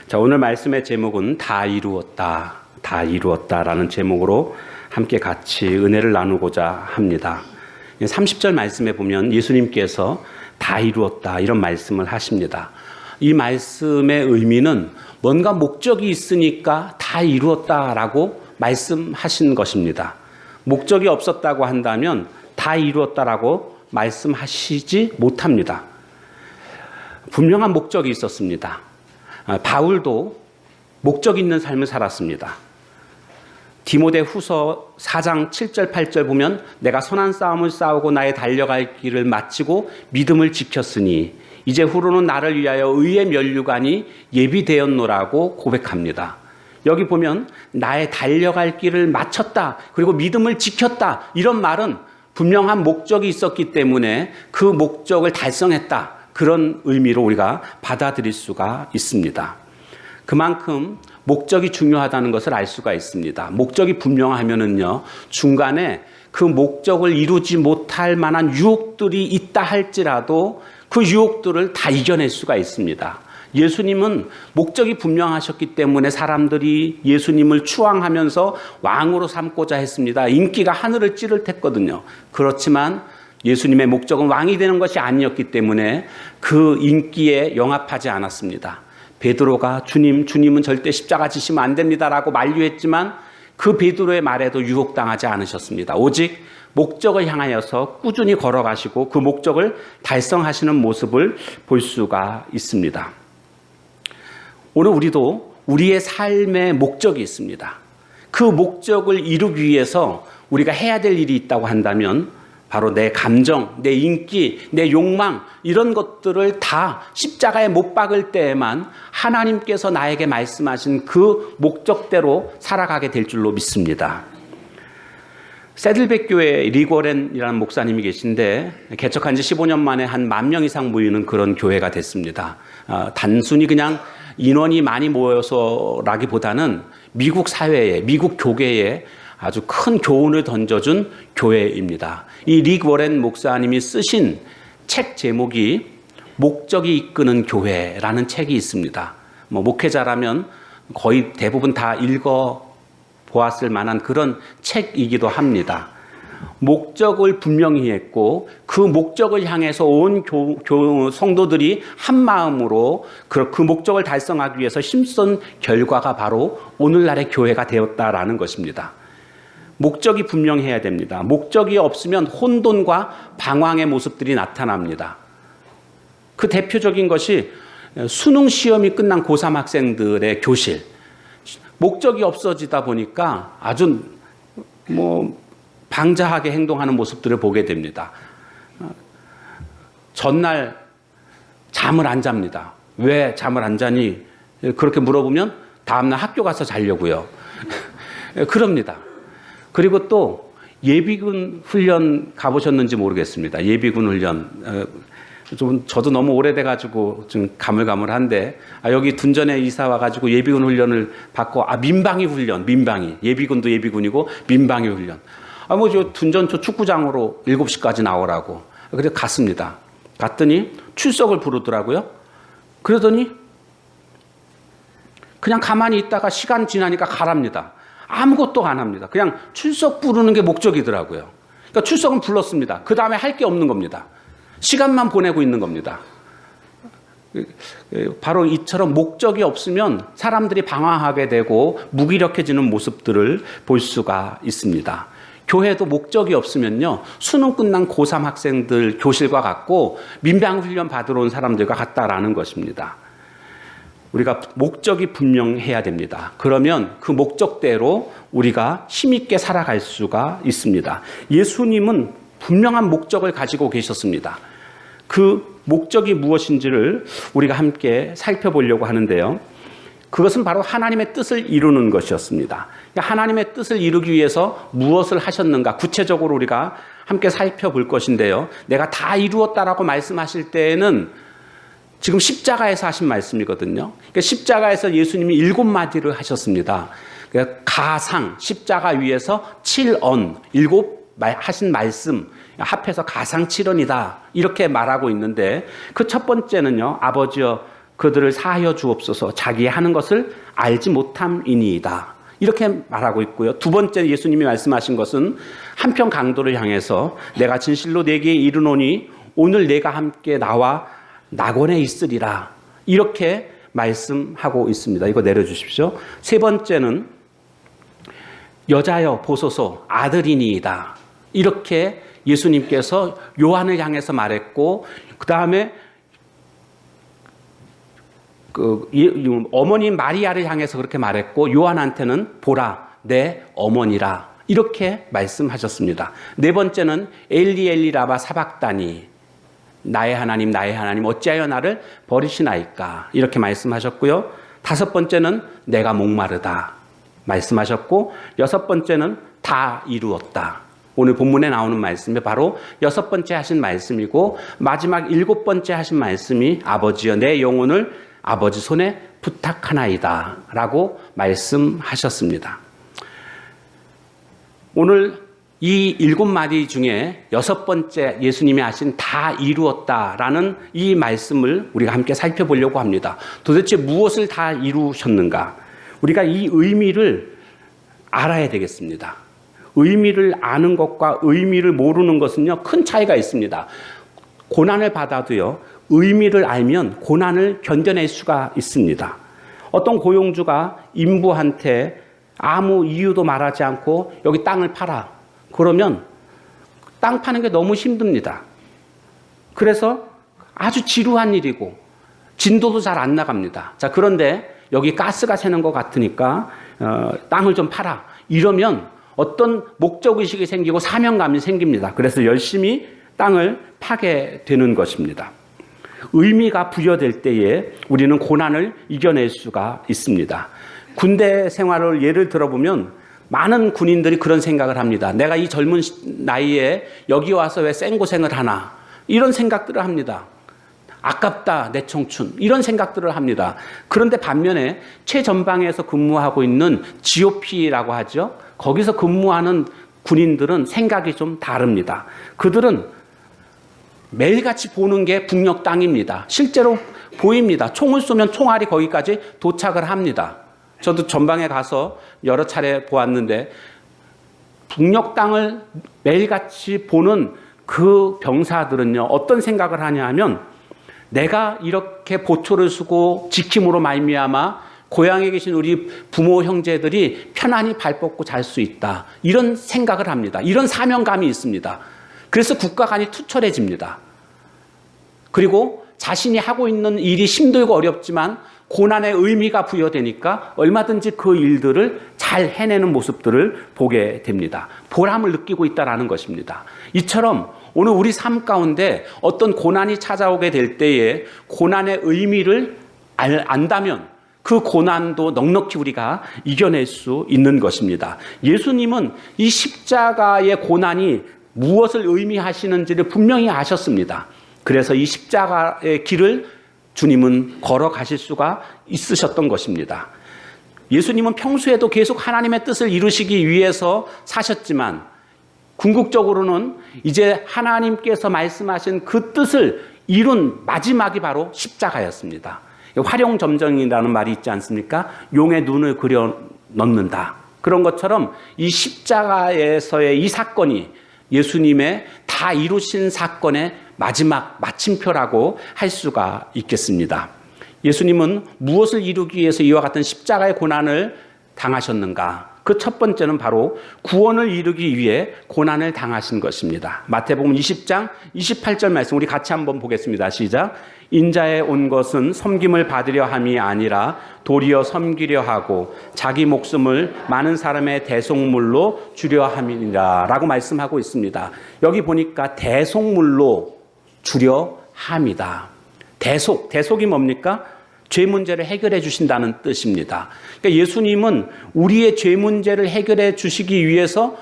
자, 오늘 말씀의 제목은 다 이루었다, 다 이루었다라는 제목으로 함께 같이 은혜를 나누고자 합니다. 30절 말씀에 보면 예수님께서 다 이루었다 이런 말씀을 하십니다. 이 말씀의 의미는 뭔가 목적이 있으니까 다 이루었다라고 말씀하신 것입니다. 목적이 없었다고 한다면 다 이루었다라고 말씀하시지 못합니다. 분명한 목적이 있었습니다. 바울도 목적 있는 삶을 살았습니다. 디모데 후서 4장 7절 8절 보면 내가 선한 싸움을 싸우고 나의 달려갈 길을 마치고 믿음을 지켰으니 이제 후로는 나를 위하여 의의 면류관이 예비되었노라고 고백합니다. 여기 보면 나의 달려갈 길을 마쳤다, 그리고 믿음을 지켰다, 이런 말은 분명한 목적이 있었기 때문에 그 목적을 달성했다, 그런 의미로 우리가 받아들일 수가 있습니다. 그만큼 목적이 중요하다는 것을 알 수가 있습니다. 목적이 분명하면은요, 중간에 그 목적을 이루지 못할 만한 유혹들이 있다 할지라도 그 유혹들을 다 이겨낼 수가 있습니다. 예수님은 목적이 분명하셨기 때문에 사람들이 예수님을 추앙하면서 왕으로 삼고자 했습니다. 인기가 하늘을 찌를 했거든요. 그렇지만 예수님의 목적은 왕이 되는 것이 아니었기 때문에 그 인기에 영합하지 않았습니다. 베드로가 주님은 절대 십자가 지시면 안 됩니다라고 만류했지만 그 베드로의 말에도 유혹당하지 않으셨습니다. 오직 목적을 향하여서 꾸준히 걸어가시고 그 목적을 달성하시는 모습을 볼 수가 있습니다. 오늘 우리도 우리의 삶의 목적이 있습니다. 그 목적을 이루기 위해서 우리가 해야 될 일이 있다고 한다면 바로 내 감정, 내 인기, 내 욕망, 이런 것들을 다 십자가에 못 박을 때에만 하나님께서 나에게 말씀하신 그 목적대로 살아가게 될 줄로 믿습니다. 세들백 교회 리고렌이라는 목사님이 계신데 개척한 지 15년 만에 한 10,000명 이상 모이는 그런 교회가 됐습니다. 단순히 그냥 인원이 많이 모여서라기보다는 미국 사회에, 미국 교계에 아주 큰 교훈을 던져준 교회입니다. 이 릭 워렌 목사님이 쓰신 책 제목이 목적이 이끄는 교회라는 책이 있습니다. 목회자라면 거의 대부분 다 읽어보았을 만한 그런 책이기도 합니다. 목적을 분명히 했고 그 목적을 향해서 온 성도들이 한 마음으로 그 목적을 달성하기 위해서 힘쓴 결과가 바로 오늘날의 교회가 되었다라는 것입니다. 목적이 분명해야 됩니다. 목적이 없으면 혼돈과 방황의 모습들이 나타납니다. 그 대표적인 것이 수능 시험이 끝난 고3 학생들의 교실. 목적이 없어지다 보니까 아주 방자하게 행동하는 모습들을 보게 됩니다. 전날 잠을 안 잡니다. 왜 잠을 안 자니? 그렇게 물어보면 다음날 학교 가서 자려고요. 그럽니다. 그리고 또 예비군 훈련 가보셨는지 모르겠습니다. 예비군 훈련. 저도 너무 오래돼가지고 좀 가물가물한데, 여기 둔전에 이사 와가지고 예비군 훈련을 받고, 민방위 훈련, 민방위. 예비군도 예비군이고, 민방위 훈련. 저 둔전 축구장으로 7시까지 나오라고. 그래서 갔습니다. 갔더니 출석을 부르더라고요. 그러더니 그냥 가만히 있다가 시간 지나니까 가랍니다. 아무것도 안 합니다. 그냥 출석 부르는 게 목적이더라고요. 그러니까 출석은 불렀습니다. 그 다음에 할 게 없는 겁니다. 시간만 보내고 있는 겁니다. 바로 이처럼 목적이 없으면 사람들이 방황하게 되고 무기력해지는 모습들을 볼 수가 있습니다. 교회도 목적이 없으면요, 수능 끝난 고3 학생들 교실과 같고 민방 훈련 받으러 온 사람들과 같다라는 것입니다. 우리가 목적이 분명해야 됩니다. 그러면 그 목적대로 우리가 힘있게 살아갈 수가 있습니다. 예수님은 분명한 목적을 가지고 계셨습니다. 그 목적이 무엇인지를 우리가 함께 살펴보려고 하는데요. 그것은 바로 하나님의 뜻을 이루는 것이었습니다. 하나님의 뜻을 이루기 위해서 무엇을 하셨는가 구체적으로 우리가 함께 살펴볼 것인데요. 내가 다 이루었다라고 말씀하실 때에는 지금 십자가에서 하신 말씀이거든요. 그러니까 십자가에서 예수님이 7마디를 하셨습니다. 그러니까 가상, 십자가 위에서 7언, 7 하신 말씀, 합해서 가상 7언이다. 이렇게 말하고 있는데 그 첫 번째는요, 아버지여 그들을 사하여 주옵소서. 자기 하는 것을 알지 못함이니이다. 이렇게 말하고 있고요. 두 번째 예수님이 말씀하신 것은 한편 강도를 향해서 내가 진실로 네게 이르노니 오늘 내가 함께 나와 낙원에 있으리라. 이렇게 말씀하고 있습니다. 이거 내려주십시오. 세 번째는 여자여 보소서 아들이니이다. 이렇게 예수님께서 요한을 향해서 말했고, 그 다음에 어머니 마리아를 향해서 그렇게 말했고, 요한한테는 보라 내 어머니라 이렇게 말씀하셨습니다. 네 번째는 엘리 엘리 라마 사박다니, 나의 하나님 나의 하나님 어찌하여 나를 버리시나이까 이렇게 말씀하셨고요. 다섯 번째는 내가 목마르다 말씀하셨고, 여섯 번째는 다 이루었다. 오늘 본문에 나오는 말씀이 바로 여섯 번째 하신 말씀이고, 마지막 일곱 번째 하신 말씀이 아버지여 내 영혼을 아버지 손에 부탁하나이다 라고 말씀하셨습니다. 오늘 이 일곱 마디 중에 여섯 번째 예수님이 하신 다 이루었다라는 이 말씀을 우리가 함께 살펴보려고 합니다. 도대체 무엇을 다 이루셨는가? 우리가 이 의미를 알아야 되겠습니다. 의미를 아는 것과 의미를 모르는 것은요, 큰 차이가 있습니다. 고난을 받아도요, 의미를 알면 고난을 견뎌낼 수가 있습니다. 어떤 고용주가 인부한테 아무 이유도 말하지 않고 여기 땅을 팔아. 그러면 땅 파는 게 너무 힘듭니다. 그래서 아주 지루한 일이고 진도도 잘 안 나갑니다. 자, 그런데 여기 가스가 새는 것 같으니까 땅을 좀 팔아. 이러면 어떤 목적의식이 생기고 사명감이 생깁니다. 그래서 열심히 땅을 파게 되는 것입니다. 의미가 부여될 때에 우리는 고난을 이겨낼 수가 있습니다. 군대 생활을 예를 들어보면 많은 군인들이 그런 생각을 합니다. 내가 이 젊은 나이에 여기 와서 왜 생고생을 하나, 이런 생각들을 합니다. 아깝다 내 청춘, 이런 생각들을 합니다. 그런데 반면에 최전방에서 근무하고 있는 GOP라고 하죠. 거기서 근무하는 군인들은 생각이 좀 다릅니다. 그들은 매일같이 보는 게 북녘 땅입니다. 실제로 보입니다. 총을 쏘면 총알이 거기까지 도착을 합니다. 저도 전방에 가서 여러 차례 보았는데 북녘 땅을 매일같이 보는 그 병사들은요, 어떤 생각을 하냐 하면 내가 이렇게 보초를 쓰고 지킴으로 말미암아 고향에 계신 우리 부모 형제들이 편안히 발 뻗고 잘 수 있다, 이런 생각을 합니다. 이런 사명감이 있습니다. 그래서 국가 간이 투철해집니다. 그리고 자신이 하고 있는 일이 힘들고 어렵지만 고난의 의미가 부여되니까 얼마든지 그 일들을 잘 해내는 모습들을 보게 됩니다. 보람을 느끼고 있다는 것입니다. 이처럼 오늘 우리 삶 가운데 어떤 고난이 찾아오게 될 때에 고난의 의미를 안다면 그 고난도 넉넉히 우리가 이겨낼 수 있는 것입니다. 예수님은 이 십자가의 고난이 무엇을 의미하시는지를 분명히 아셨습니다. 그래서 이 십자가의 길을 주님은 걸어가실 수가 있으셨던 것입니다. 예수님은 평소에도 계속 하나님의 뜻을 이루시기 위해서 사셨지만 궁극적으로는 이제 하나님께서 말씀하신 그 뜻을 이룬 마지막이 바로 십자가였습니다. 활용점정이라는 말이 있지 않습니까? 용의 눈을 그려 넣는다. 그런 것처럼 이 십자가에서의 이 사건이 예수님의 다 이루신 사건의 마지막 마침표라고 할 수가 있겠습니다. 예수님은 무엇을 이루기 위해서 이와 같은 십자가의 고난을 당하셨는가? 그 첫 번째는 바로 구원을 이루기 위해 고난을 당하신 것입니다. 마태복음 20장 28절 말씀 우리 같이 한번 보겠습니다. 시작. 인자에 온 것은 섬김을 받으려 함이 아니라 도리어 섬기려 하고 자기 목숨을 많은 사람의 대속물로 주려 함이니라 라고 말씀하고 있습니다. 여기 보니까 대속물로 주려 함이다. 대속이 뭡니까? 죄 문제를 해결해 주신다는 뜻입니다. 그러니까 예수님은 우리의 죄 문제를 해결해 주시기 위해서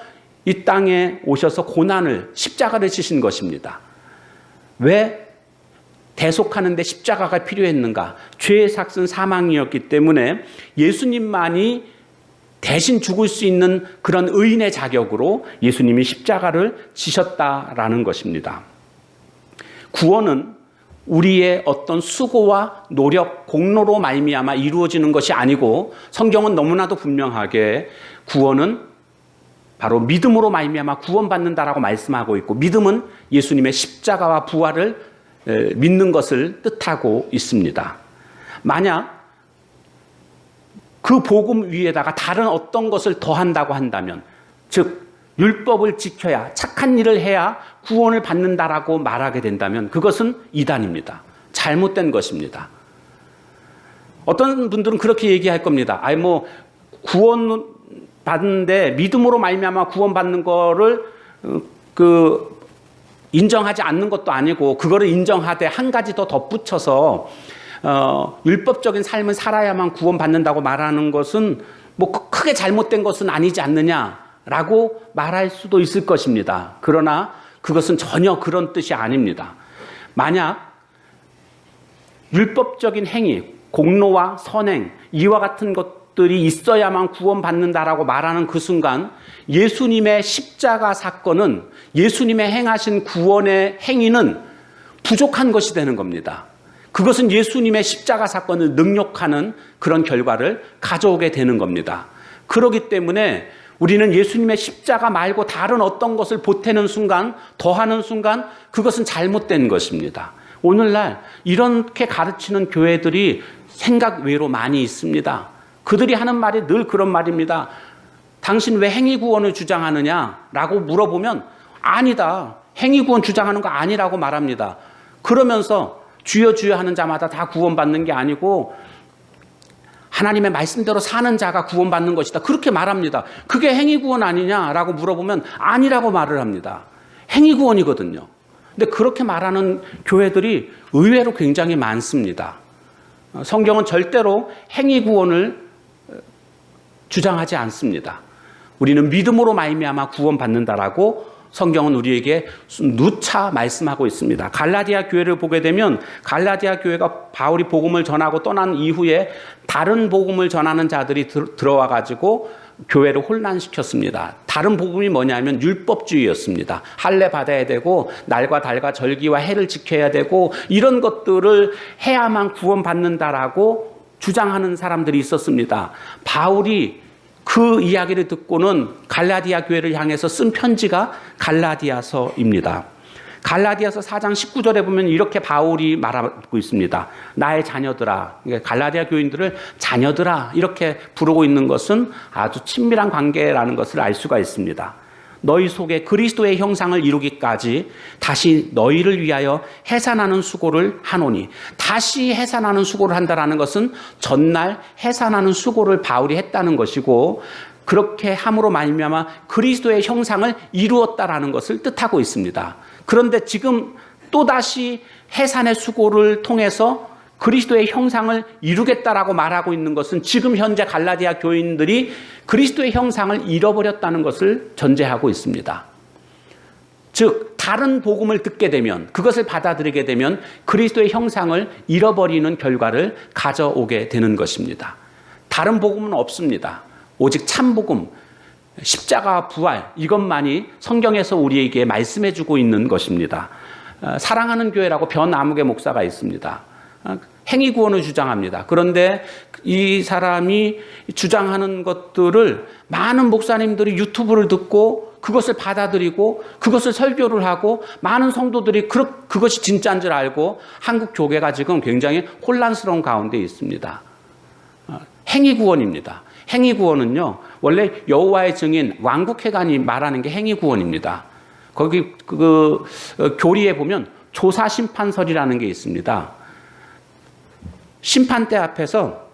이 땅에 오셔서 고난을, 십자가를 지신 것입니다. 왜 대속하는데 십자가가 필요했는가? 죄의 삭은 사망이었기 때문에 예수님만이 대신 죽을 수 있는 그런 의인의 자격으로 예수님이 십자가를 지셨다라는 것입니다. 구원은 우리의 어떤 수고와 노력, 공로로 말미암아 이루어지는 것이 아니고 성경은 너무나도 분명하게 구원은 바로 믿음으로 말미암아 구원받는다라고 말씀하고 있고 믿음은 예수님의 십자가와 부활을 믿는 것을 뜻하고 있습니다. 만약 그 복음 위에다가 다른 어떤 것을 더한다고 한다면 즉 율법을 지켜야 착한 일을 해야 구원을 받는다라고 말하게 된다면 그것은 이단입니다. 잘못된 것입니다. 어떤 분들은 그렇게 얘기할 겁니다. 구원 받는데 믿음으로 말미암아 구원받는 거를 인정하지 않는 것도 아니고 그거를 인정하되 한 가지 더 덧붙여서 율법적인 삶을 살아야만 구원받는다고 말하는 것은 크게 잘못된 것은 아니지 않느냐라고 말할 수도 있을 것입니다. 그러나 그것은 전혀 그런 뜻이 아닙니다. 만약 율법적인 행위, 공로와 선행, 이와 같은 것들이 있어야만 구원받는다라고 말하는 그 순간 예수님의 십자가 사건은 예수님의 행하신 구원의 행위는 부족한 것이 되는 겁니다. 그것은 예수님의 십자가 사건을 능욕하는 그런 결과를 가져오게 되는 겁니다. 그렇기 때문에 우리는 예수님의 십자가 말고 다른 어떤 것을 보태는 순간, 더하는 순간 그것은 잘못된 것입니다. 오늘날 이렇게 가르치는 교회들이 생각 외로 많이 있습니다. 그들이 하는 말이 늘 그런 말입니다. 당신 왜 행위구원을 주장하느냐라고 물어보면 아니다. 행위구원 주장하는 거 아니라고 말합니다. 그러면서 주여 주여 하는 자마다 다 구원받는 게 아니고 하나님의 말씀대로 사는 자가 구원받는 것이다. 그렇게 말합니다. 그게 행위구원 아니냐라고 물어보면 아니라고 말을 합니다. 행위구원이거든요. 근데 그렇게 말하는 교회들이 의외로 굉장히 많습니다. 성경은 절대로 행위구원을 주장하지 않습니다. 우리는 믿음으로 말미암아 구원받는다라고 성경은 우리에게 누차 말씀하고 있습니다. 갈라디아 교회를 보게 되면 갈라디아 교회가 바울이 복음을 전하고 떠난 이후에 다른 복음을 전하는 자들이 들어와 가지고 교회를 혼란시켰습니다. 다른 복음이 뭐냐면 율법주의였습니다. 할례 받아야 되고 날과 달과 절기와 해를 지켜야 되고 이런 것들을 해야만 구원받는다라고 주장하는 사람들이 있었습니다. 바울이 그 이야기를 듣고는 갈라디아 교회를 향해서 쓴 편지가 갈라디아서입니다. 갈라디아서 4장 19절에 보면 이렇게 바울이 말하고 있습니다. 나의 자녀들아, 갈라디아 교인들을 자녀들아 이렇게 부르고 있는 것은 아주 친밀한 관계라는 것을 알 수가 있습니다. 너희 속에 그리스도의 형상을 이루기까지 다시 너희를 위하여 해산하는 수고를 하노니, 다시 해산하는 수고를 한다라는 것은 전날 해산하는 수고를 바울이 했다는 것이고 그렇게 함으로 말미암아 그리스도의 형상을 이루었다라는 것을 뜻하고 있습니다. 그런데 지금 또다시 해산의 수고를 통해서 그리스도의 형상을 이루겠다라고 말하고 있는 것은 지금 현재 갈라디아 교인들이 그리스도의 형상을 잃어버렸다는 것을 전제하고 있습니다. 즉 다른 복음을 듣게 되면 그것을 받아들이게 되면 그리스도의 형상을 잃어버리는 결과를 가져오게 되는 것입니다. 다른 복음은 없습니다. 오직 참복음, 십자가 부활 이것만이 성경에서 우리에게 말씀해주고 있는 것입니다. 사랑하는 교회라고 변아무개 목사가 있습니다. 행위구원을 주장합니다. 그런데 이 사람이 주장하는 것들을 많은 목사님들이 유튜브를 듣고 그것을 받아들이고 그것을 설교를 하고 많은 성도들이 그것이 진짜인 줄 알고 한국 교회가 지금 굉장히 혼란스러운 가운데 있습니다. 행위구원입니다. 행위구원은요 원래 여호와의 증인 왕국회관이 말하는 게 행위구원입니다. 거기 교리에 보면 조사심판설이라는 게 있습니다. 심판대 앞에서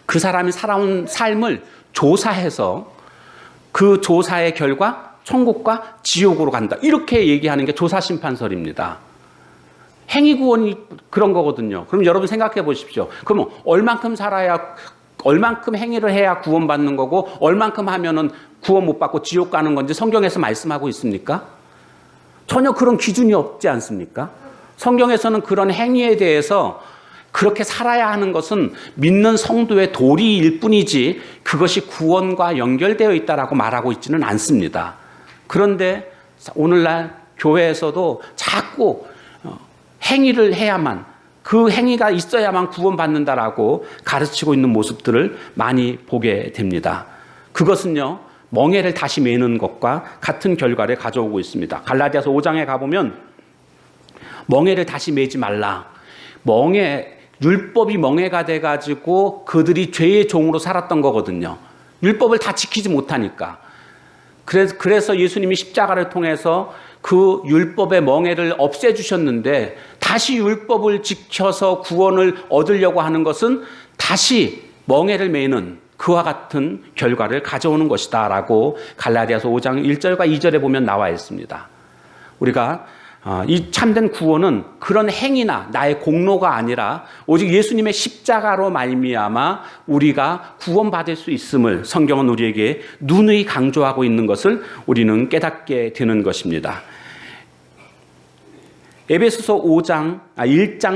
그 사람이 살아온 삶을 조사해서 그 조사의 결과 천국과 지옥으로 간다. 이렇게 얘기하는 게 조사심판설입니다. 행위구원이 그런 거거든요. 그럼 여러분 생각해 보십시오. 그러면 얼만큼 살아야 얼만큼 행위를 해야 구원받는 거고 얼만큼 하면은 구원 못 받고 지옥 가는 건지 성경에서 말씀하고 있습니까? 전혀 그런 기준이 없지 않습니까? 성경에서는 그런 행위에 대해서 그렇게 살아야 하는 것은 믿는 성도의 도리일 뿐이지 그것이 구원과 연결되어 있다라고 말하고 있지는 않습니다. 그런데 오늘날 교회에서도 자꾸 행위를 해야만, 그 행위가 있어야만 구원받는다라고 가르치고 있는 모습들을 많이 보게 됩니다. 그것은요, 멍에를 다시 매는 것과 같은 결과를 가져오고 있습니다. 갈라디아서 5장에 가보면 멍에를 다시 매지 말라. 율법이 멍에가 돼가지고 그들이 죄의 종으로 살았던 거거든요. 율법을 다 지키지 못하니까. 그래서 예수님이 십자가를 통해서 그 율법의 멍에를 없애주셨는데, 다시 율법을 지켜서 구원을 얻으려고 하는 것은 다시 멍에를 매는 그와 같은 결과를 가져오는 것이다 라고 갈라디아서 5장 1절과 2절에 보면 나와 있습니다. 우리가 이 참된 구원은 그런 행위나 나의 공로가 아니라 오직 예수님의 십자가로 말미암아 우리가 구원받을 수 있음을 성경은 우리에게 누누이 강조하고 있는 것을 우리는 깨닫게 되는 것입니다. 에베소서 1장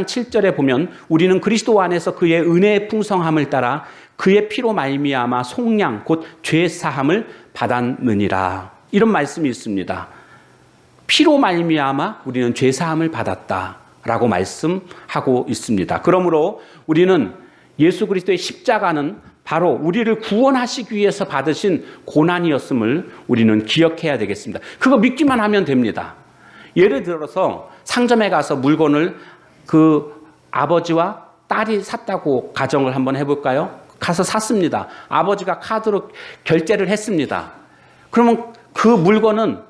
7절에 보면 우리는 그리스도 안에서 그의 은혜의 풍성함을 따라 그의 피로 말미암아 속량 곧 죄 사함을 받았느니라. 이런 말씀이 있습니다. 피로 말미암아 우리는 죄 사함을 받았다라고 말씀하고 있습니다. 그러므로 우리는 예수 그리스도의 십자가는 바로 우리를 구원하시기 위해서 받으신 고난이었음을 우리는 기억해야 되겠습니다. 그거 믿기만 하면 됩니다. 예를 들어서 상점에 가서 물건을 그 아버지와 딸이 샀다고 가정을 한번 해볼까요? 가서 샀습니다. 아버지가 카드로 결제를 했습니다. 그러면 그 물건은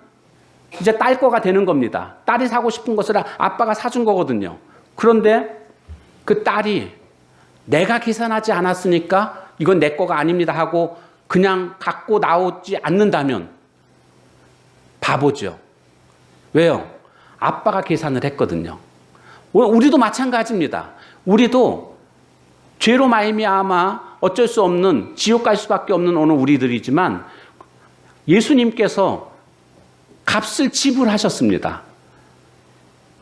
이제 딸 거가 되는 겁니다. 딸이 사고 싶은 것을 아빠가 사준 거거든요. 그런데 그 딸이 내가 계산하지 않았으니까 이건 내 거가 아닙니다 하고 그냥 갖고 나오지 않는다면 바보죠. 왜요? 아빠가 계산을 했거든요. 우리도 마찬가지입니다. 우리도 죄로 말미암아 어쩔 수 없는 지옥 갈 수밖에 없는 오늘 우리들이지만 예수님께서 값을 지불하셨습니다.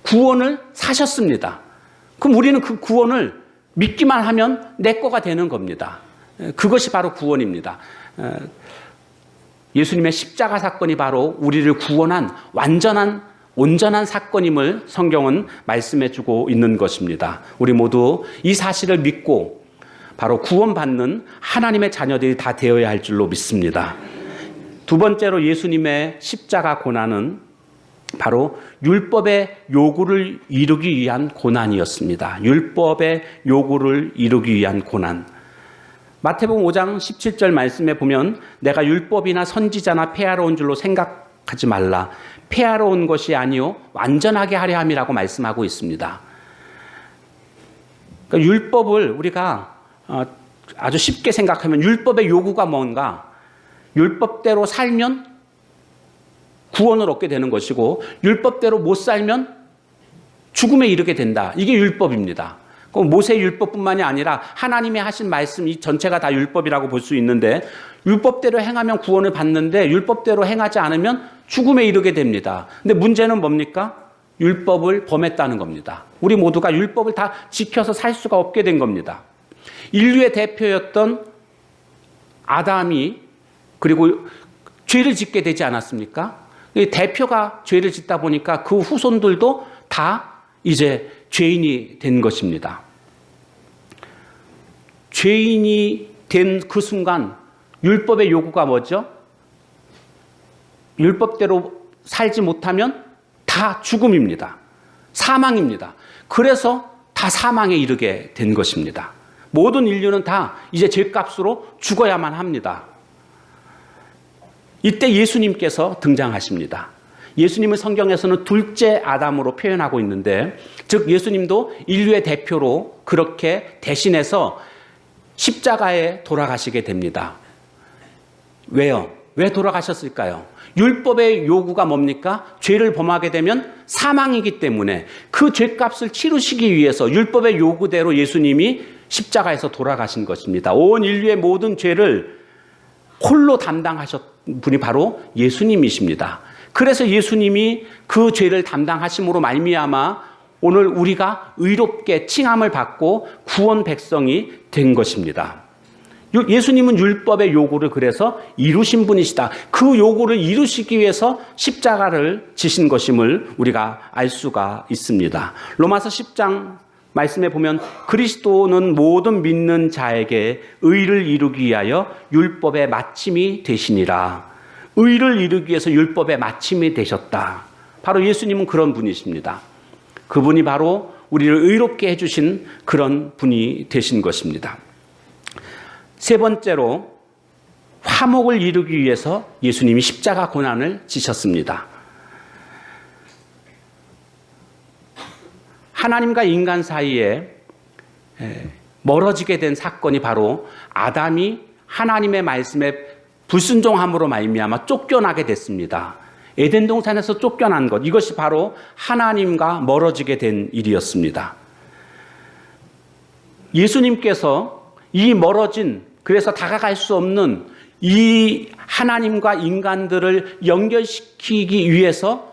구원을 사셨습니다. 그럼 우리는 그 구원을 믿기만 하면 내 거가 되는 겁니다. 그것이 바로 구원입니다. 예수님의 십자가 사건이 바로 우리를 구원한 온전한 사건임을 성경은 말씀해주고 있는 것입니다. 우리 모두 이 사실을 믿고 바로 구원받는 하나님의 자녀들이 다 되어야 할 줄로 믿습니다. 두 번째로 예수님의 십자가 고난은 바로 율법의 요구를 이루기 위한 고난이었습니다. 율법의 요구를 이루기 위한 고난. 마태복음 5장 17절 말씀에 보면 내가 율법이나 선지자나 폐하러 온 줄로 생각하지 말라. 폐하러 온 것이 아니요 완전하게 하려 함이라고 말씀하고 있습니다. 그러니까 율법을 우리가 아주 쉽게 생각하면 율법의 요구가 뭔가? 율법대로 살면 구원을 얻게 되는 것이고 율법대로 못 살면 죽음에 이르게 된다. 이게 율법입니다. 모세 율법뿐만이 아니라 하나님이 하신 말씀 이 전체가 다 율법이라고 볼 수 있는데 율법대로 행하면 구원을 받는데 율법대로 행하지 않으면 죽음에 이르게 됩니다. 근데 문제는 뭡니까? 율법을 범했다는 겁니다. 우리 모두가 율법을 다 지켜서 살 수가 없게 된 겁니다. 인류의 대표였던 아담이 그리고 죄를 짓게 되지 않았습니까? 대표가 죄를 짓다 보니까 그 후손들도 다 이제 죄인이 된 것입니다. 죄인이 된 그 순간 율법의 요구가 뭐죠? 율법대로 살지 못하면 다 죽음입니다. 사망입니다. 그래서 다 사망에 이르게 된 것입니다. 모든 인류는 다 이제 죄값으로 죽어야만 합니다. 이때 예수님께서 등장하십니다. 예수님을 성경에서는 둘째 아담으로 표현하고 있는데 즉 예수님도 인류의 대표로 그렇게 대신해서 십자가에 돌아가시게 됩니다. 왜요? 왜 돌아가셨을까요? 율법의 요구가 뭡니까? 죄를 범하게 되면 사망이기 때문에 그 죄값을 치르시기 위해서 율법의 요구대로 예수님이 십자가에서 돌아가신 것입니다. 온 인류의 모든 죄를 홀로 담당하셨던 분이 바로 예수님이십니다. 그래서 예수님이 그 죄를 담당하심으로 말미암아 오늘 우리가 의롭게 칭함을 받고 구원 백성이 된 것입니다. 예수님은 율법의 요구를 그래서 이루신 분이시다. 그 요구를 이루시기 위해서 십자가를 지신 것임을 우리가 알 수가 있습니다. 로마서 10장 말씀에 보면 그리스도는 모든 믿는 자에게 의를 이루기 위하여 율법의 마침이 되시니라. 의를 이루기 위해서 율법의 마침이 되셨다. 바로 예수님은 그런 분이십니다. 그분이 바로 우리를 의롭게 해주신 그런 분이 되신 것입니다. 세 번째로 화목을 이루기 위해서 예수님이 십자가 고난을 지셨습니다. 하나님과 인간 사이에 멀어지게 된 사건이 바로 아담이 하나님의 말씀에 불순종함으로 말미암아 쫓겨나게 됐습니다. 에덴 동산에서 쫓겨난 것, 이것이 바로 하나님과 멀어지게 된 일이었습니다. 예수님께서 이 멀어진, 그래서 다가갈 수 없는 이 하나님과 인간들을 연결시키기 위해서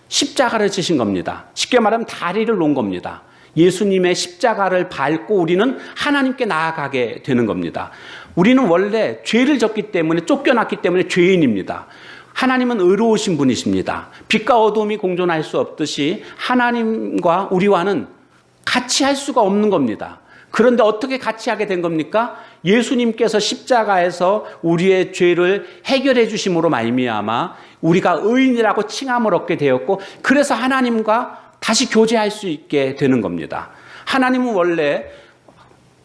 십자가를 지신 겁니다. 쉽게 말하면 다리를 놓은 겁니다. 예수님의 십자가를 밟고 우리는 하나님께 나아가게 되는 겁니다. 우리는 원래 죄를 졌기 때문에, 쫓겨났기 때문에 죄인입니다. 하나님은 의로우신 분이십니다. 빛과 어둠이 공존할 수 없듯이 하나님과 우리와는 같이 할 수가 없는 겁니다. 그런데 어떻게 같이 하게 된 겁니까? 예수님께서 십자가에서 우리의 죄를 해결해 주심으로 말미암아 우리가 의인이라고 칭함을 얻게 되었고, 그래서 하나님과 다시 교제할 수 있게 되는 겁니다. 하나님은 원래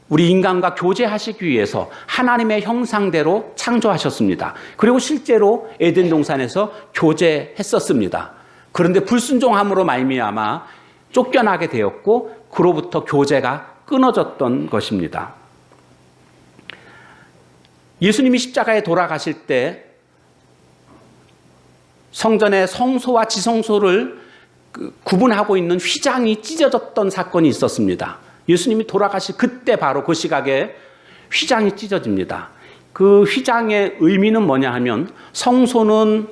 우리 인간과 교제하시기 위해서 하나님의 형상대로 창조하셨습니다. 그리고 실제로 에덴 동산에서 교제했었습니다. 그런데 불순종함으로 말미암아 쫓겨나게 되었고, 그로부터 교제가 끊어졌던 것입니다. 예수님이 십자가에 돌아가실 때 성전의 성소와 지성소를 구분하고 있는 휘장이 찢어졌던 사건이 있었습니다. 예수님이 돌아가실 그때 바로 그 시각에 휘장이 찢어집니다. 그 휘장의 의미는 뭐냐 하면, 성소는,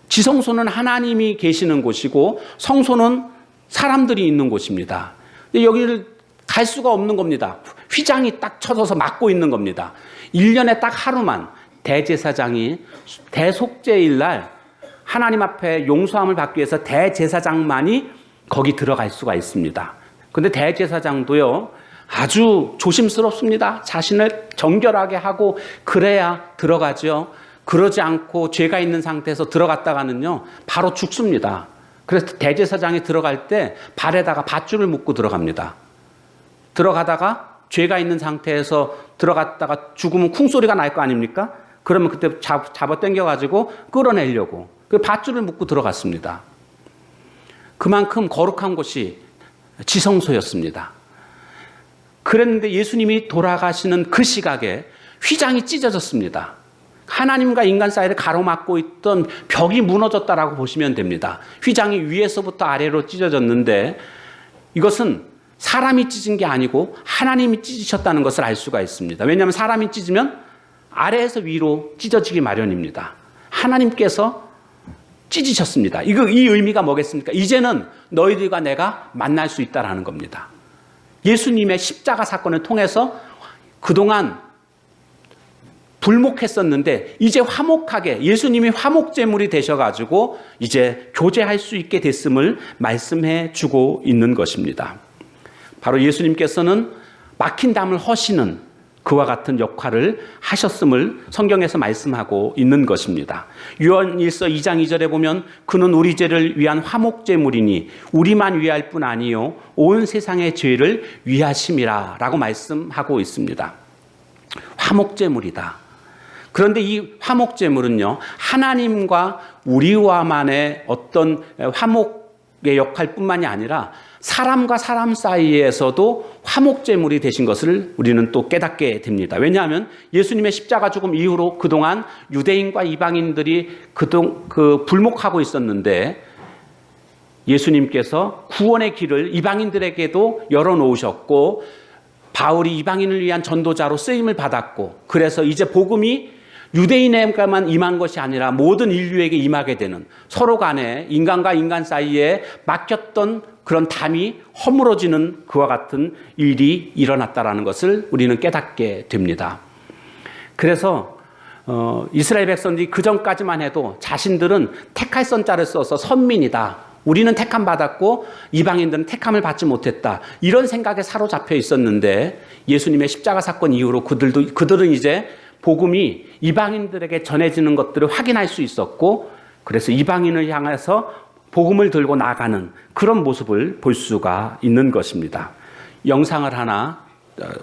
지성소는 하나님이 계시는 곳이고 성소는 사람들이 있는 곳입니다. 근데 여기를 갈 수가 없는 겁니다. 휘장이 딱 쳐져서 막고 있는 겁니다. 1년에 딱 하루만 대제사장이 대속죄일 날 하나님 앞에 용서함을 받기 위해서 대제사장만이 거기 들어갈 수가 있습니다. 그런데 대제사장도요, 아주 조심스럽습니다. 자신을 정결하게 하고 그래야 들어가죠. 그러지 않고 죄가 있는 상태에서 들어갔다가는요, 바로 죽습니다. 그래서 대제사장이 들어갈 때 발에다가 밧줄을 묶고 들어갑니다. 들어가다가 죄가 있는 상태에서 들어갔다가 죽으면 쿵소리가 날 거 아닙니까? 그러면 그때 잡아 당겨가지고 끌어내려고 그 밧줄을 묶고 들어갔습니다. 그만큼 거룩한 곳이 지성소였습니다. 그랬는데 예수님이 돌아가시는 그 시각에 휘장이 찢어졌습니다. 하나님과 인간 사이를 가로막고 있던 벽이 무너졌다라고 보시면 됩니다. 휘장이 위에서부터 아래로 찢어졌는데 이것은 사람이 찢은 게 아니고 하나님이 찢으셨다는 것을 알 수가 있습니다. 왜냐하면 사람이 찢으면 아래에서 위로 찢어지기 마련입니다. 하나님께서 찢으셨습니다. 이 의미가 뭐겠습니까? 이제는 너희들과 내가 만날 수 있다라는 겁니다. 예수님의 십자가 사건을 통해서 그동안 불목했었는데 이제 화목하게, 예수님이 화목제물이 되셔가지고 이제 교제할 수 있게 됐음을 말씀해 주고 있는 것입니다. 바로 예수님께서는 막힌 담을 허시는 그와 같은 역할을 하셨음을 성경에서 말씀하고 있는 것입니다. 요한일서 2장 2절에 보면 그는 우리 죄를 위한 화목제물이니 우리만 위할 뿐 아니요 온 세상의 죄를 위하심이라 라고 말씀하고 있습니다. 화목제물이다. 그런데 이 화목제물은요, 하나님과 우리와만의 어떤 화목의 역할뿐만이 아니라 사람과 사람 사이에서도 화목제물이 되신 것을 우리는 또 깨닫게 됩니다. 왜냐하면 예수님의 십자가 죽음 이후로 그동안 유대인과 이방인들이 불목하고 있었는데 예수님께서 구원의 길을 이방인들에게도 열어놓으셨고 바울이 이방인을 위한 전도자로 쓰임을 받았고, 그래서 이제 복음이 유대인에게만 임한 것이 아니라 모든 인류에게 임하게 되는, 서로 간에 인간과 인간 사이에 막혔던 그런 담이 허물어지는 그와 같은 일이 일어났다라는 것을 우리는 깨닫게 됩니다. 그래서 이스라엘 백성들이 그 전까지만 해도 자신들은 택할 선자를 써서 선민이다, 우리는 택함 받았고 이방인들은 택함을 받지 못했다, 이런 생각에 사로잡혀 있었는데, 예수님의 십자가 사건 이후로 그들은 이제 복음이 이방인들에게 전해지는 것들을 확인할 수 있었고, 그래서 이방인을 향해서 복음을 들고 나가는 그런 모습을 볼 수가 있는 것입니다. 영상을 하나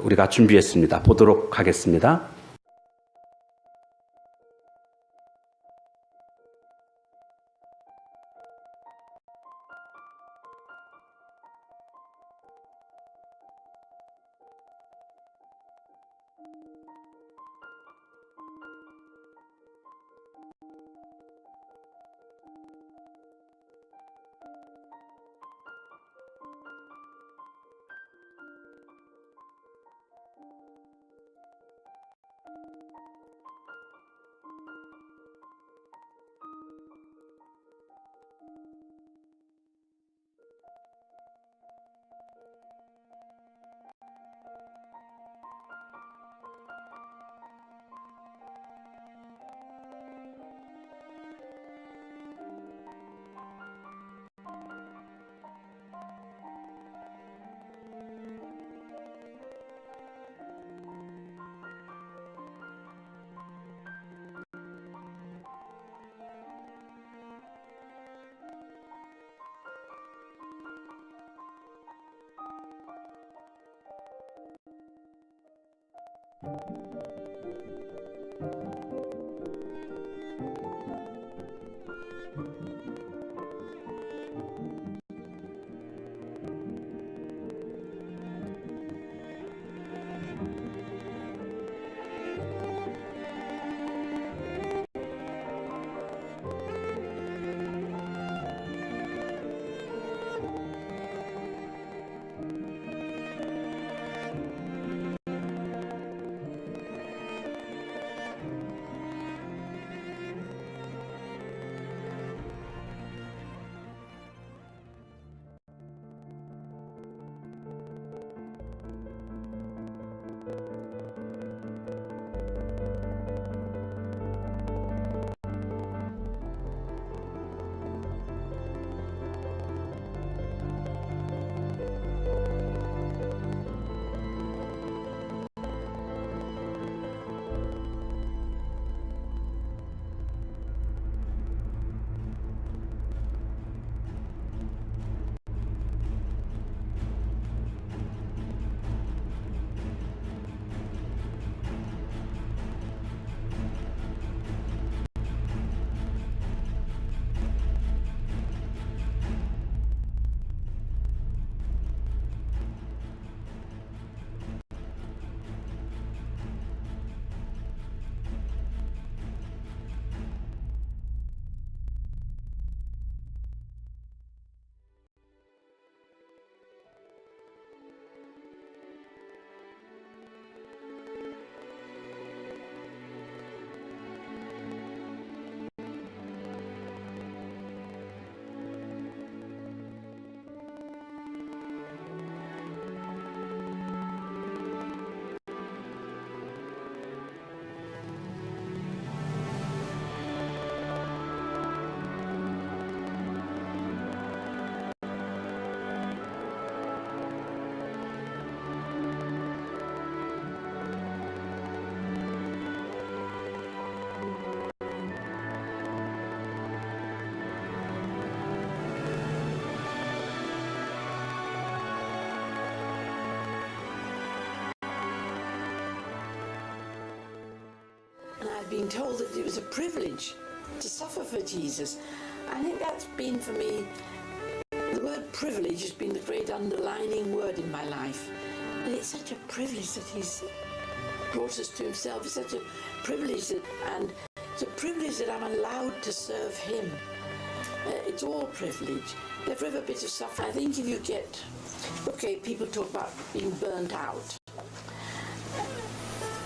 우리가 준비했습니다. 보도록 하겠습니다. Being told that it was a privilege to suffer for Jesus. I think that's been for me, the word privilege has been the great underlining word in my life. And it's such a privilege that he's brought us to himself. It's such a privilege and it's a privilege that I'm allowed to serve him. It's all privilege. Every bit of suffering. I think if you get, okay, people talk about being burnt out.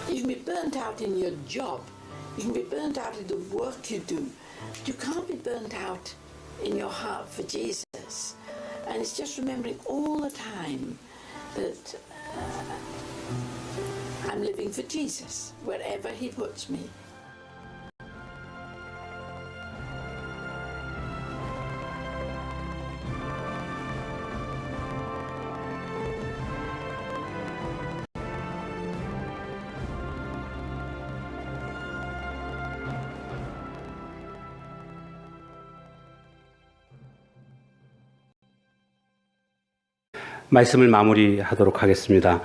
You can be burnt out in your job. You can be burnt out in the work you do, but you can't be burnt out in your heart for Jesus. And it's just remembering all the time that I'm living for Jesus, wherever He puts me. 말씀을 마무리하도록 하겠습니다.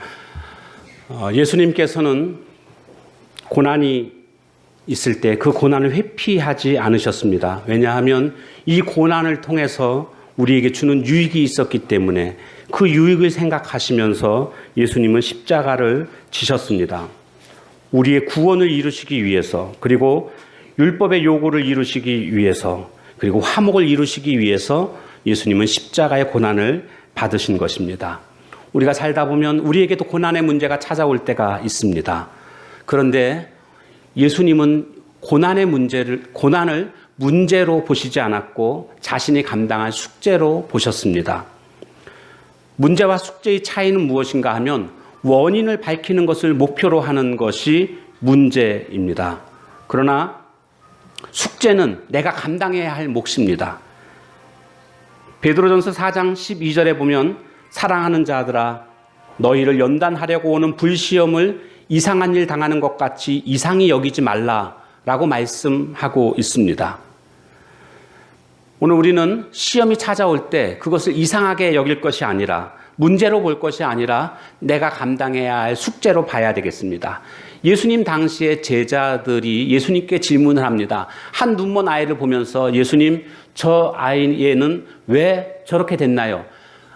예수님께서는 고난이 있을 때 그 고난을 회피하지 않으셨습니다. 왜냐하면 이 고난을 통해서 우리에게 주는 유익이 있었기 때문에 그 유익을 생각하시면서 예수님은 십자가를 지셨습니다. 우리의 구원을 이루시기 위해서, 그리고 율법의 요구를 이루시기 위해서, 그리고 화목을 이루시기 위해서 예수님은 십자가의 고난을 받으신 것입니다. 우리가 살다 보면 우리에게도 고난의 문제가 찾아올 때가 있습니다. 그런데 예수님은 고난을 문제로 보시지 않았고 자신이 감당할 숙제로 보셨습니다. 문제와 숙제의 차이는 무엇인가 하면 원인을 밝히는 것을 목표로 하는 것이 문제입니다. 그러나 숙제는 내가 감당해야 할 몫입니다. 베드로전서 4장 12절에 보면 사랑하는 자들아 너희를 연단하려고 오는 불시험을 이상한 일 당하는 것 같이 이상히 여기지 말라라고 말씀하고 있습니다. 오늘 우리는 시험이 찾아올 때 그것을 이상하게 여길 것이 아니라 문제로 볼 것이 아니라 내가 감당해야 할 숙제로 봐야 되겠습니다. 예수님 당시의 제자들이 예수님께 질문을 합니다. 한 눈먼 아이를 보면서 예수님, 저 아이는 왜 저렇게 됐나요?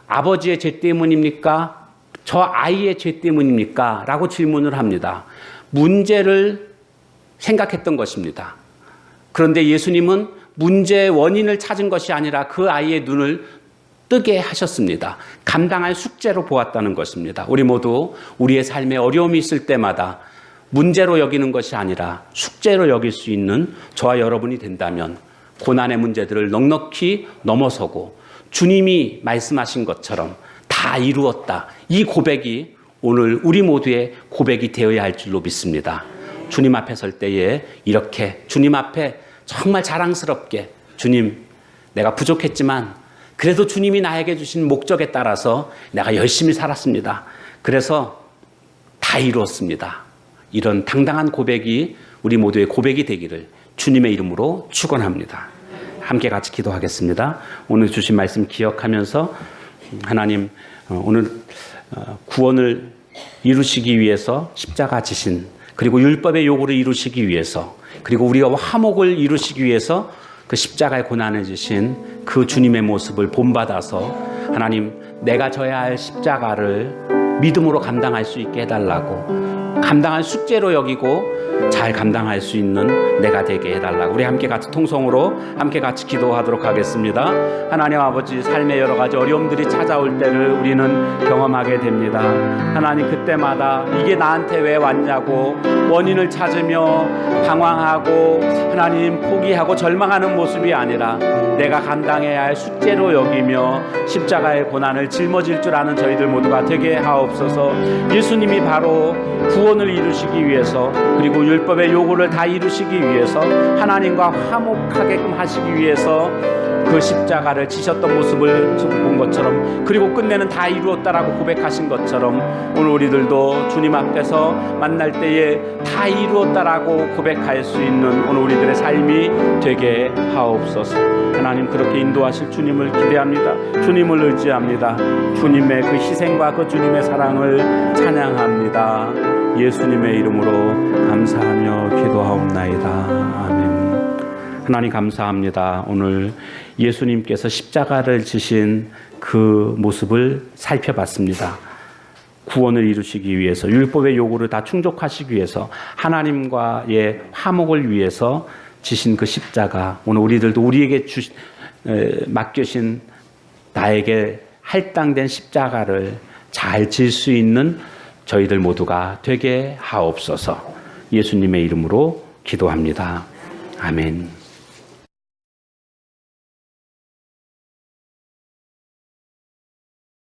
아버지의 죄 때문입니까? 저 아이의 죄 때문입니까? 라고 질문을 합니다. 문제를 생각했던 것입니다. 그런데 예수님은 문제의 원인을 찾은 것이 아니라 그 아이의 눈을 뜨게 하셨습니다. 감당할 숙제로 보았다는 것입니다. 우리 모두 우리의 삶에 어려움이 있을 때마다 문제로 여기는 것이 아니라 숙제로 여길 수 있는 저와 여러분이 된다면 고난의 문제들을 넉넉히 넘어서고 주님이 말씀하신 것처럼 다 이루었다. 이 고백이 오늘 우리 모두의 고백이 되어야 할 줄로 믿습니다. 주님 앞에 설 때에 이렇게 주님 앞에 정말 자랑스럽게 주님, 내가 부족했지만 그래도 주님이 나에게 주신 목적에 따라서 내가 열심히 살았습니다. 그래서 다 이루었습니다. 이런 당당한 고백이 우리 모두의 고백이 되기를 주님의 이름으로 축원합니다. 함께 같이 기도하겠습니다. 오늘 주신 말씀 기억하면서 하나님, 오늘 구원을 이루시기 위해서 십자가 지신, 그리고 율법의 요구를 이루시기 위해서, 그리고 우리가 화목을 이루시기 위해서 그 십자가의 고난을 지신 그 주님의 모습을 본받아서 하나님, 내가 져야 할 십자가를 믿음으로 감당할 수 있게 해달라고, 감당할 숙제로 여기고 잘 감당할 수 있는 내가 되게 해달라고, 우리 함께 같이 통성으로 함께 같이 기도하도록 하겠습니다. 하나님 아버지, 삶의 여러 가지 어려움들이 찾아올 때를 우리는 경험하게 됩니다. 하나님, 그때마다 이게 나한테 왜 왔냐고 원인을 찾으며 방황하고 하나님 포기하고 절망하는 모습이 아니라 내가 감당해야 할 숙제로 여기며 십자가의 고난을 짊어질 줄 아는 저희들 모두가 되게 하옵소서. 예수님이 바로 구원을 이루시기 위해서, 그리고 율법의 요구를 다 이루시기 위해서, 하나님과 화목하게끔 하시기 위해서 그 십자가를 지셨던 모습을 본 것처럼, 그리고 끝내는 다 이루었다라고 고백하신 것처럼 오늘 우리들도 주님 앞에서 만날 때에 다 이루었다라고 고백할 수 있는 오늘 우리들의 삶이 되게 하옵소서. 하나님, 그렇게 인도하실 주님을 기대합니다. 주님을 의지합니다. 주님의 그 희생과 그 주님의 사랑을 찬양합니다. 예수님의 이름으로 감사하며 기도하옵나이다. 아멘. 하나님 감사합니다. 오늘 예수님께서 십자가를 지신 그 모습을 살펴봤습니다. 구원을 이루시기 위해서, 율법의 요구를 다 충족하시기 위해서, 하나님과의 화목을 위해서 지신 그 십자가, 오늘 우리들도 우리에게 맡겨신 나에게 할당된 십자가를 잘 질 수 있는 저희들 모두가 되게 하옵소서. 예수님의 이름으로 기도합니다. 아멘.